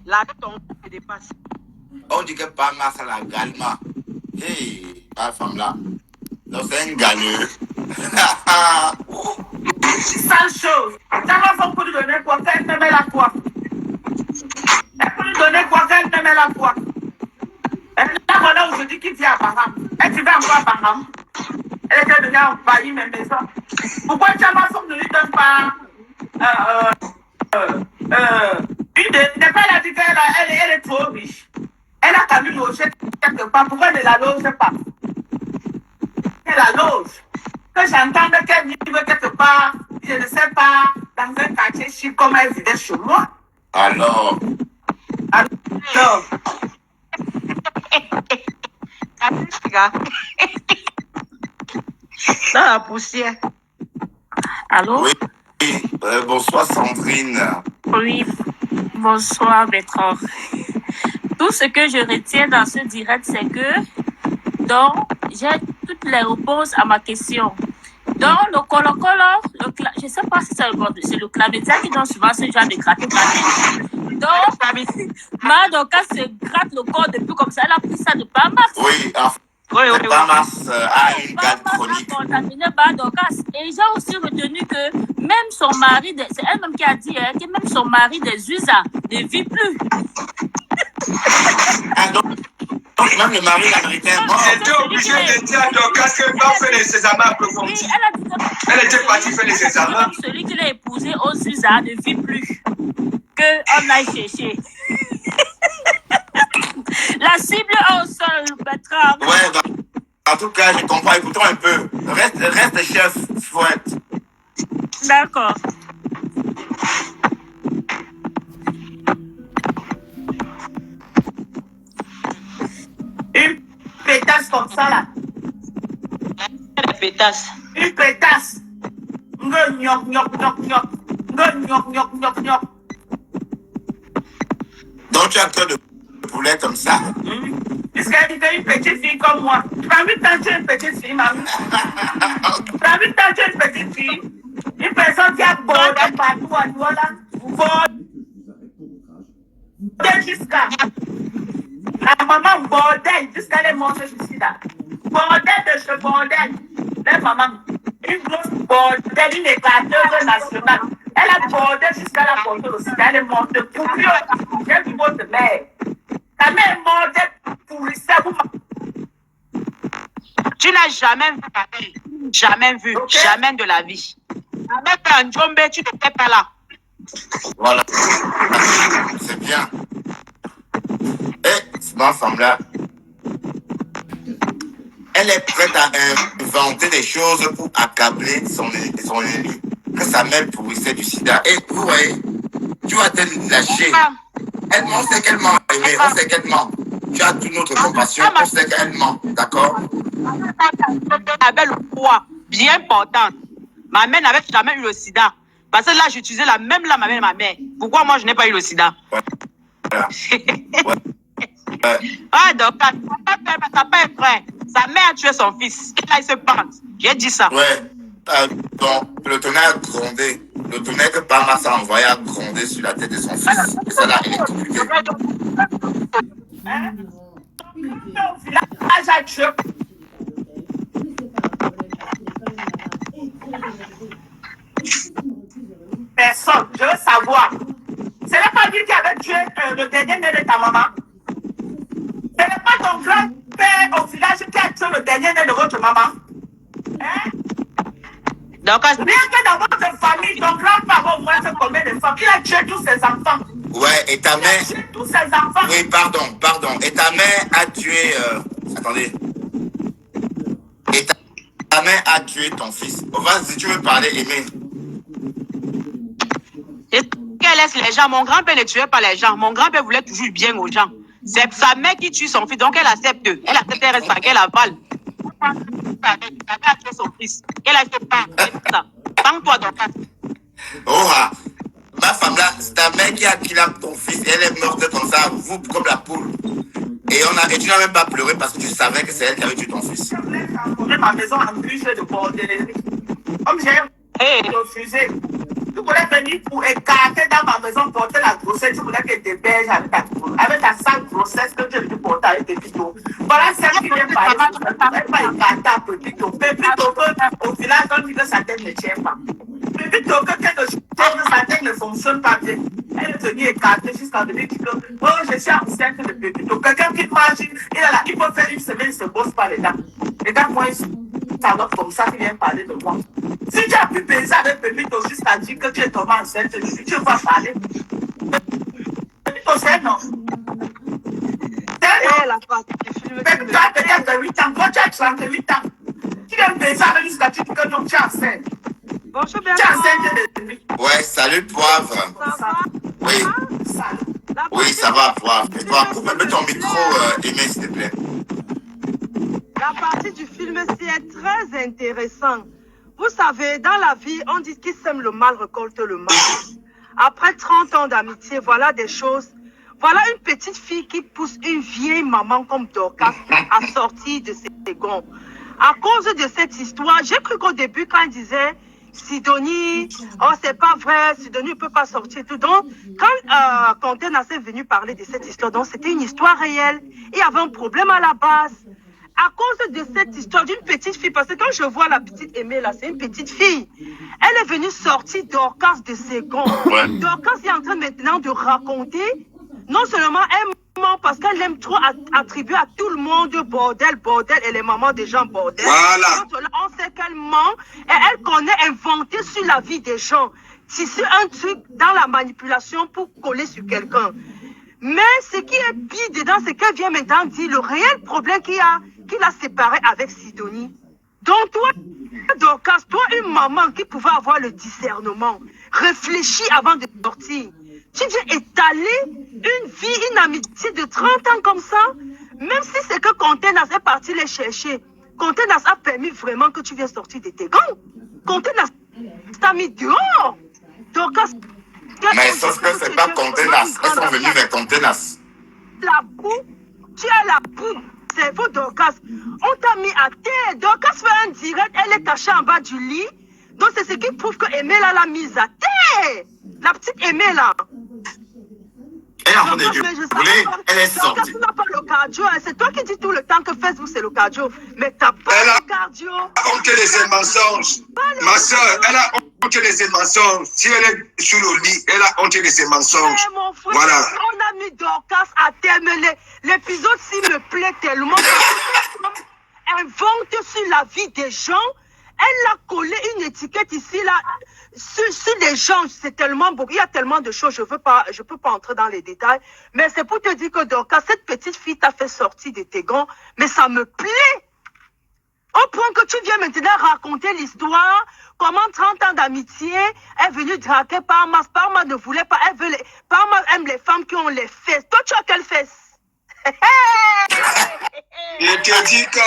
Là, ton te dépasse. On dit que pas mal, ça la galma. Hey, ma femme là. Donc c'est un galeux. Sale chose. Ta maman pour lui donner quoi? Qu'elle te met la quoi? Elle peut lui donner quoi? Qu'elle te met la quoi? Là, voilà aujourd'hui qui vient à Baham. Elle tu vas encore à Baham. Elle était venue envahir mes maisons. Pourquoi ta maman ne lui donne pas une des pas elle a dit qu'elle est trop riche. Elle a qu'à lui loger quelque part. Pourquoi elle ne la loge pas? Elle la loge. Que j'entende qu'elle vive quelque part, je ne sais pas, dans un quartier chic comme elle vivait chez moi. Alors, Dans la poussière. Allô? oui. Bonsoir Sandrine. Oui, bonsoir Bertrand. Tout ce que je retiens dans ce direct, c'est que donc j'ai toutes les réponses à ma question. Donc le colo-colo, je ne sais pas si c'est le chlamydia qui donne souvent ce genre de gratte. Donc, Madoka se gratte le corps depuis comme ça, elle a pris ça de Bamas. Oui, Oui. Bamas a une gale Bamas chronique. a contaminé Madoka. Et j'ai aussi retenu que même son mari, c'est elle-même qui a dit que même son mari des USA ne vit plus. Ah, donc, même le mari américain, bon, J'étais obligé de dire à Dorcas que va faire les sésamins Oui, approfondis. elle a dit que Elle était partie faire les examens. même celui qui l'a épousé aux USA ne vit plus. Que on aille chercher. La cible au sol, Bertrand. ouais, bah, en tout cas, je comprends. Écoutons un peu. Reste chef, fouette. D'accord. Une pétasse comme ça là. Des pétasses. Une pétasse. Nyok, nyok, nyok, nyok. Nyok, nyok, nyok, nyok. Donc, tu as cœur de poulet comme ça. Puisqu'elle était une petite fille comme moi. Tu as envie de tenter une petite fille, mamie? Tu as envie de tenter une petite fille? Une personne qui a bordé partout à Douala. Bordé jusqu'à. La maman bordel jusqu'à les manger ici là. Bordel de ce bordel. La maman. Une grosse bordel, une éclateuse nationale. Elle a bordé jusqu'à la portée aussi. Elle est morte de pourrir. J'ai vu votre mère. Ta mère est morte pourrissait. Tu n'as jamais vu pareil. Jamais vu. Okay. Jamais de la vie. Avec un Djombe, tu n'étais pas là. Voilà. C'est bien. Et ma femme là, elle est prête à inventer des choses pour accabler son élu. Que sa mère pourrissait du sida. Et vous voyez, tu vas te lâcher. On sait qu'elle ment, aimé, on sait qu'elle ment. Tu as toute notre compassion, on sait qu'elle ment, d'accord? Avait le poids bien important. Ma mère n'avait jamais eu le sida. Parce que là, j'utilisais la même là, ma mère. Pourquoi moi, je n'ai pas eu le sida? Voilà. Ah, donc, t'as pas un frère. Sa mère a tué son fils. Et là, il se pente. J'ai dit ça. Ouais. Donc, le tonnerre a grondé. Le tonnerre que Bamas a envoyé a grondé sur la tête de son fils. Et ça l'a électrocuté. Hein? Au village à Dieu. Personne, je veux savoir. Ce n'est pas lui qui avait tué le dernier né de ta maman. Ce n'est pas ton grand-père au village qui a tué le dernier né de votre maman. Hein? Donc, Rien que dans votre famille, ton grand-père au moins fait combien de femmes? Il a tué tous ses enfants. Ouais, et ta Il a mère... tué tous ses enfants. Oui, pardon. Et ta mère a tué... Attendez. Et ta mère a tué ton fils. Oh, vas-y, tu veux parler, Aimé. qu'elle laisse les gens. Mon grand-père ne tuait pas les gens. Mon grand-père voulait toujours bien aux gens. C'est sa mère qui tue son fils. Donc, elle accepte. Elle accepte, elle reste pas, qu'elle avale. Elle a tué son fils. Elle a fait pas. Prends-toi donc. Oh, ah. Ma femme là, c'est ta mère qui a kidnappé ton fils. Elle est morte comme ça, vous comme la poule. Et tu n'as même pas pleuré parce que tu savais que c'est elle qui avait tué ton fils. J'ai ma maison en bûche de bordellerie. Comme j'ai refusé, tu voulais venir pour écarter dans ma maison, porter la grossesse, tu voulais qu'elle te berge avec ta sale grossesse que tu es venu porter avec Pépito. Voilà celle qui vient parler, elle pas écarter à Pépito. Pépito, au village, on dit que sa tête ne tient pas. Pépito, que quelque chose de sa tête ne fonctionne pas bien. Elle est venue écarter jusqu'à venir dire que, oh, je suis enceinte de Pépito. Quelqu'un qui marche, il peut faire une semaine, il se bosse pas les dents. Les gars, moi, ça va comme ça qui vient parler de moi. Si tu as pu penser avec Pépito jusqu'à dire que tu es tombé enceinte, tu vas parler. Pépito, c'est non. C'est non. Pépito a peut-être 8 ans. Quand tu as 38 ans, tu viens penser avec jusqu'à dire que non, tu es enceinte. Bonjour, Tu es enceinte de Ouais, salut Poivre. Ça va? Oui, oui, ça va Poivre. Et toi, coupe un peu ton micro, Aimé, s'il te plaît. La partie du film-ci est très intéressante. Vous savez, dans la vie, on dit qui sème le mal récolte le mal. Après 30 ans d'amitié, voilà des choses. Voilà une petite fille qui pousse une vieille maman comme Dorcas à sortir de ses gonds. À cause de cette histoire, j'ai cru qu'au début, quand elle disait Sidonie, oh c'est pas vrai, Sidonie ne peut pas sortir tout. Donc, quand Contenas est venu parler de cette histoire, donc c'était une histoire réelle. Il y avait un problème à la base. À cause de cette histoire d'une petite fille, parce que quand je vois la petite Aimée là, c'est une petite fille. Elle est venue sortir Dorcas de ses gonds. Ouais. Dorcas est en train maintenant de raconter, non seulement elle ment parce qu'elle aime trop attribuer à tout le monde bordel, bordel, et les mamans des gens bordel. Voilà. Donc, on sait qu'elle ment et elle connaît inventer sur la vie des gens. Tisser un truc dans la manipulation pour coller sur quelqu'un. Mais ce qui est pire dedans, c'est qu'elle vient maintenant dire le réel problème qu'il a séparé avec Sidonie. Donc toi, Dorcas, toi une maman qui pouvait avoir le discernement, réfléchis avant de sortir. Tu viens étaler une vie, une amitié de 30 ans comme ça, même si c'est que Contenas est parti les chercher. Contenas a permis vraiment que tu viennes sortir de tes gants. Contenas t'a mis dehors. Dorcas, Mais sauf que c'est pas Contenas. Elles sont venues vers Contenas. La boue, tu as la boue. Cerveau Dorcas, on t'a mis à terre. Dorcas fait un direct, elle est cachée en bas du lit. Donc c'est ce qui prouve que Aimée l'a mise à terre. La petite Aimée là. Elle est en train de gueuler, elle est Dorcas, sortie. tu n'as pas le cardio. C'est toi qui dis tout le temps que Facebook c'est le cardio. Mais t'as pas Elle a le cardio. honte de ses mensonges. Ma soeur, elle a honte de ses mensonges. Si elle est sur le lit, elle a honte de ses mensonges. Eh, mon frère, Voilà. on a mis Dorcas à terre. Mais l'épisode-ci me plaît tellement. Invente sur la vie des gens. Elle a collé une étiquette ici, là, sur les gens. C'est tellement beau. Il y a tellement de choses. Je peux pas entrer dans les détails. Mais c'est pour te dire que Dorcas, cette petite fille t'a fait sortir de tes gants. Mais ça me plaît. Au point que tu viens maintenant raconter l'histoire, comment 30 ans d'amitié est venue draguer Parma. Parma ne voulait pas. Parma aime les femmes qui ont les fesses. Toi, tu as quelles fesses? Je te dis que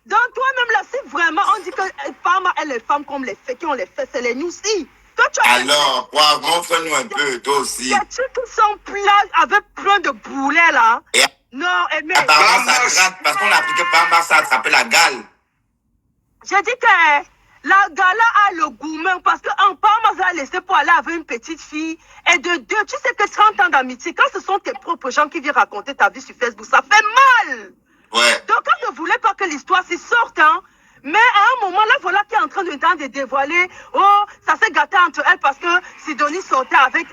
Donc toi-même là, si vraiment on dit que Parma est les femmes comme les fesses, qui ont les fesses, c'est les nous aussi. Toi, tu as Alors, Poivre, montre-nous un peu, toi aussi. des trucs qui sont plats avec plein de boulets là. Et Non, mais apparemment, ça gratte parce qu'on a appris que Parma, ça attrapait la gale. j'ai dit que la gala a le gourmand parce qu'en Parma, ça a laissé pour aller avec une petite fille. Et de deux, tu sais que 30 ans d'amitié, quand ce sont tes propres gens qui viennent raconter ta vie sur Facebook, ça fait mal. Ouais. Donc, on ne voulait pas que l'histoire s'y sorte, hein. Mais à un moment, là, voilà qui est en train de dévoiler. Oh, ça s'est gâté entre elles parce que Sidonie sortait avec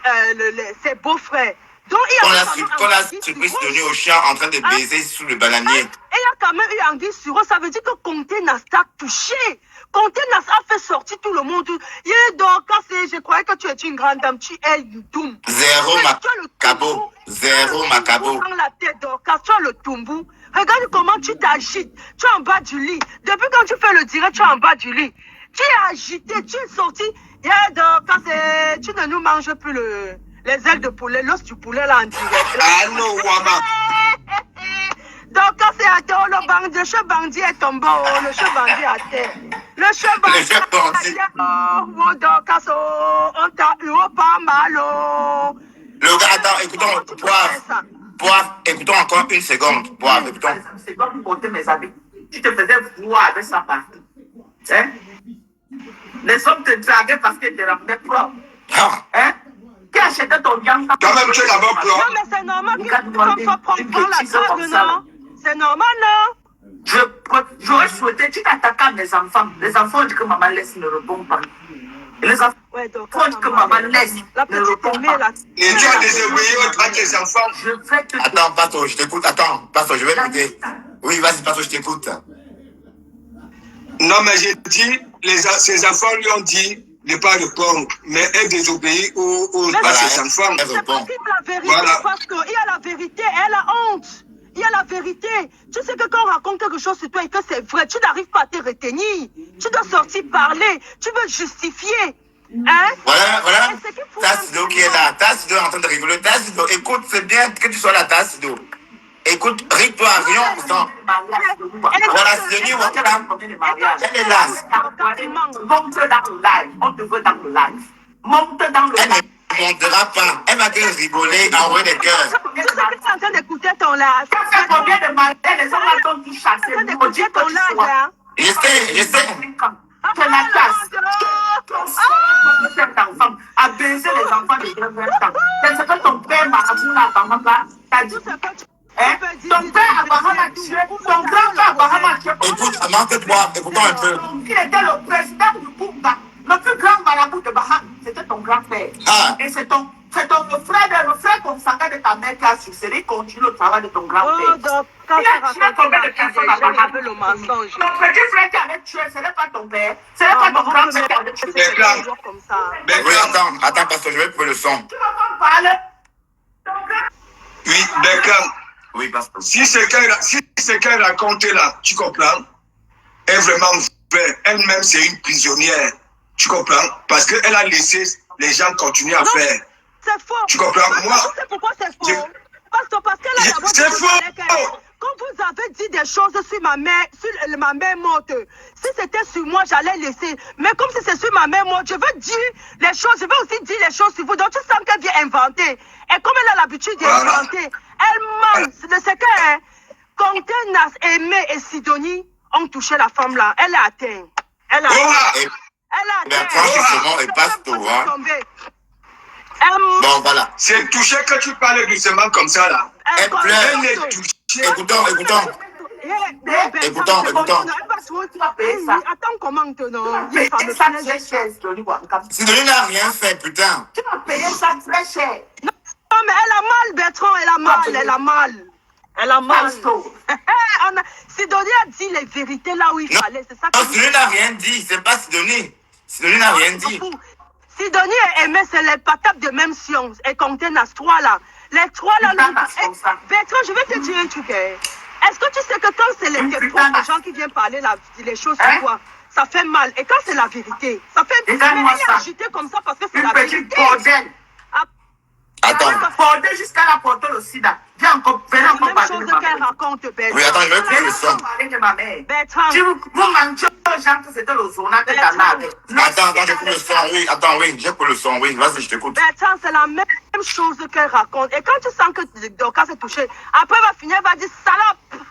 ses beaux-frères. Donc, il y Qu'on a a surpris Sidonie au chien en train de baiser sous le bananier. Et il y a quand même eu Anguille sur eux. Ça veut dire que Contenas t'a touché. Contenas a fait sortir tout le monde. Je croyais que tu es une grande dame. Tu es une toum. Zéro macabo. Zéro macabo. Dans la tête d'Orcas, tu as le tombou. Regarde comment tu t'agites. Tu es en bas du lit. Depuis quand tu fais le direct, tu es en bas du lit. Tu es agité, tu es sorti. Et Dorcas, tu ne nous manges plus les ailes de poulet, l'os du poulet là en direct. ah non, Wama. Dorcas est à terre, le chef bandit est tombé, le chef bandit est à terre. Le chef bandit est à terre. Oh, Dorcas, on t'a eu pas mal. Le gars, attends, écoutons, Poivre, écoutons encore une seconde. Poivre, écoutons. C'est comme porter mes habits. Tu te faisais voir avec ça partout. Hein? Les hommes te draguaient parce qu'ils te rendaient propre. Ah, Hein? Qui a acheté ton viande. Toi-même, tu es d'abord Non, propre. mais c'est normal Regarde, que moi, tu sois propre une dans la petite table, comme ça, là. non? C'est normal, non? J'aurais souhaité, tu t'attaques à mes enfants. Les enfants disent que maman laisse, ne répond pas. Et les enfants Ouais, donc, disent que maman laisse, la ne petite répond aimée, pas. là. Et tu as désobéi à tes enfants. Je vais te Attends, Pastor, je t'écoute. Attends, Pastor, je vais écouter. Oui, vas-y, Pastor, je t'écoute. Non, mais j'ai dit, ses enfants lui ont dit de ne pas répondre, mais elle désobéit à ses enfants. Elle C'est répond. parce qu'il y a la vérité, Voilà. parce qu'il y a la vérité, elle a honte. Il y a la vérité. Tu sais que quand on raconte quelque chose sur toi et que c'est vrai, tu n'arrives pas à te retenir. Tu dois sortir parler. Tu veux justifier. Hein? Voilà. Et c'est qu'il faut Tassido qui est là. Tassido est en train de rigoler. Tassido, écoute, c'est bien que tu sois là, Tassido. Écoute, ris-toi, rien en faisant. Voilà, Sidonie, elle est là. Monte dans le live. On te veut dans le live. Monte dans le Elle live. ne montera pas. Elle m'a que rigoler, envoyer des cœurs. Tu sais que tu es en train d'écouter ton live. Ça fait combien de mariages les hommes attendent qui chassent? Tu es en train d'écouter ton live, hein? Je sais. Tu la casses. Ton père d'enfant a baisé les enfants de 20 ans. C'est ce que ton père Marabout là, Abraham là, t'a dit. Hein? Ton père Abraham a tué, ton grand-père Abraham a tué. Écoute, manque-toi, écoutons un peu. Il était le président du Bumba. Le plus grand marabout de Baham, c'était ton grand-père. Ah. Et c'est ton frère consanguin de ta mère qui a succédé, continue le travail de ton Oh, grand-père. donc, quand tu racontes combien de la personnes déjà, à Baham? j'avais le mensonge. Ton petit frère qui avait tué, ce n'est pas ton père, ce n'est pas ton grand-père qui avait tué. C'est toujours comme ça. Oui, attends, Pastor, je vais couper le son. Tu vas pas parler. Ton grand- Oui, Beckham. Oui, Pastor. Si ce qu'elle raconte là, tu comprends, est vraiment vrai. Elle-même, c'est une prisonnière. Tu comprends? Parce qu'elle a laissé les gens continuer à faire. C'est faux. Tu comprends? Moi, Tu sais pourquoi c'est faux? je- Parce qu'elle a d'abord dit c'est que faux. quand vous avez dit des choses sur ma mère morte, si c'était sur moi, j'allais laisser. Mais comme si c'est sur ma mère morte, je veux dire les choses, je veux aussi dire les choses sur vous. Donc tu sens qu'elle vient inventer. Et comme elle a l'habitude d'inventer, elle ment. C'est ce que hein, Contenas, Aimé et Sidonie ont touché la femme là. Elle a atteint. Elle a atteint. Et Elle a atteint. Bertrand, justement, et Pastor, hein. Bon, voilà. c'est touché que tu parles doucement comme ça là. Elle pleure. Elle est touchée. Écoutons. Écoutons. Attends, comment non? Tu vas payer ça très cher, Sidonie Wankam. Sidonie n'a rien fait, putain. Tu vas payer ça très cher. Non, mais elle a mal, Bertrand, elle a mal. Elle a mal. Sidonie a dit les vérités là où il Non, fallait. C'est ça non, Sidonie n'a rien dit. C'est pas Sidonie. Sidonie n'a rien dit. Sidonie et Aimé, c'est les patates de même science. Et Contenas, trois là. Les trois là. Bertrand, je vais te dire un truc. Est-ce que tu sais que quand c'est les propres gens qui viennent parler les choses sur toi, ça fait mal. Et quand c'est la vérité, ça fait mal. Elle est agitée comme ça parce que c'est la vérité. Une petite bordel. Attends. Bordel jusqu'à la porter le sida. Viens encore, viens encore Même parler chose de ma qu'elle mère. raconte, Bertrand. Oui, attends, je vais couper le Viens son. encore parler de ma mère. Bertrand. Vous mentiez aux gens que c'était le zona que ta mère avait. Attends, je coupe le son. Oui, attends, oui, j'ai coupé le son. Oui, vas-y, je t'écoute. Bertrand, c'est la même chose qu'elle raconte. Et quand tu sens que Dorcas est touché, après elle va finir, elle va dire salope.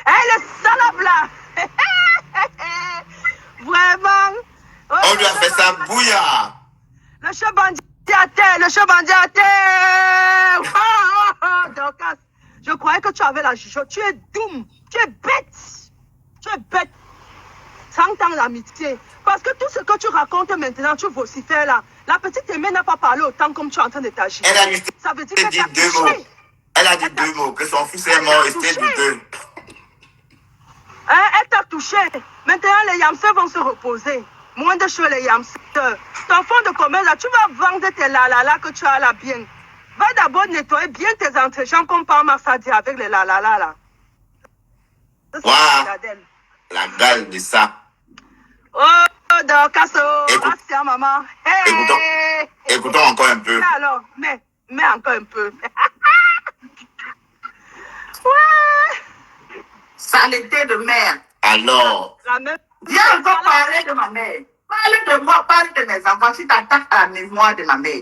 Elle est salope là. Vraiment. On lui a fait ça bouillard. Le chat bandit à terre, Dorcas, je croyais que tu avais la jugeote. Tu es doum, tu es bête. 100 ans d'amitié. Parce que tout ce que tu racontes maintenant, tu vocifères là. La petite Aimée n'a pas parlé autant comme tu es en train de t'agir. Elle a juste Ça veut dire dit qu'elle t'a deux touché. mots. Elle a dit deux mots, que son fils est mort et c'était du deux. Hein, elle t'a touché. Maintenant, les yamseurs vont se reposer. Moins de choses, les yamseurs. Ton fond de commerce, là, tu vas vendre tes là que tu as là bien. Va d'abord nettoyer bien tes entrechamps comme par Marsadi avec les là. Ça, c'est Waouh. la d'elle. La dalle de ça. Oh, Dorcaso. Écoute. Merci, maman. Hey. Écoutons encore un peu. Alors, mais encore un peu. Ouais. Saleté de mère. Alors, La même. Viens encore parler de ma mère. Parle de moi, parle de mes enfants. Si tu attaques à la mémoire de ma mère,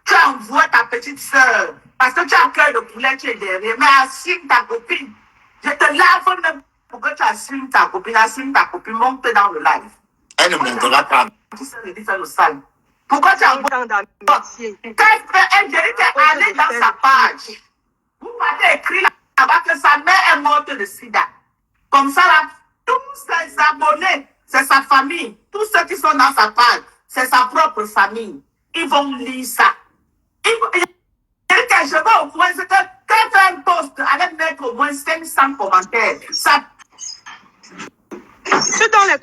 tu envoies ta petite soeur. Parce que tu as un cœur de poulet, tu es derrière. Mais assume ta copine. Je te lave même pour que tu assumes ta copine. Assume ta copine. Monte dans le live. elle ne montera pas. Tu sais, je dis faire le sale. Pourquoi tu as 30 ans d'amitié. Quand Angélique est allée dans sa page, vous m'avez écrit là-bas que sa mère est morte de sida. Comme ça, là, tous ses abonnés, c'est sa famille. Tous ceux qui sont dans sa page, c'est sa propre famille. Ils vont lire ça. Je vais au moins, c'est que quand tu fais un post, allez mettre au moins 500 commentaires. Ça... Tu donnes les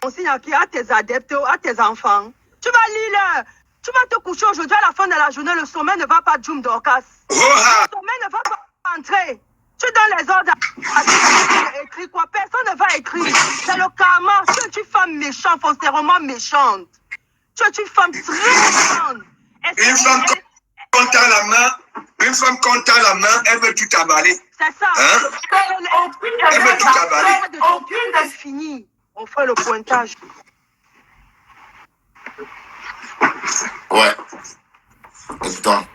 consignes à tes adeptes, à tes enfants. Tu vas lire. Tu vas te coucher aujourd'hui à la fin de la journée, le sommeil ne va pas Jum Dorcas. Le sommeil ne va pas entrer. Tu donnes les ordres à écrit quoi? Personne ne va écrire. C'est le karma. Tu es une femme méchante, foncièrement méchante. Tu es une femme très méchante. Une femme quand t'as la main, elle veut tout avaler. C'est ça. Hein? Elle veut tout avaler. Aucune est finie. On fait le pointage. Ouais. Attends.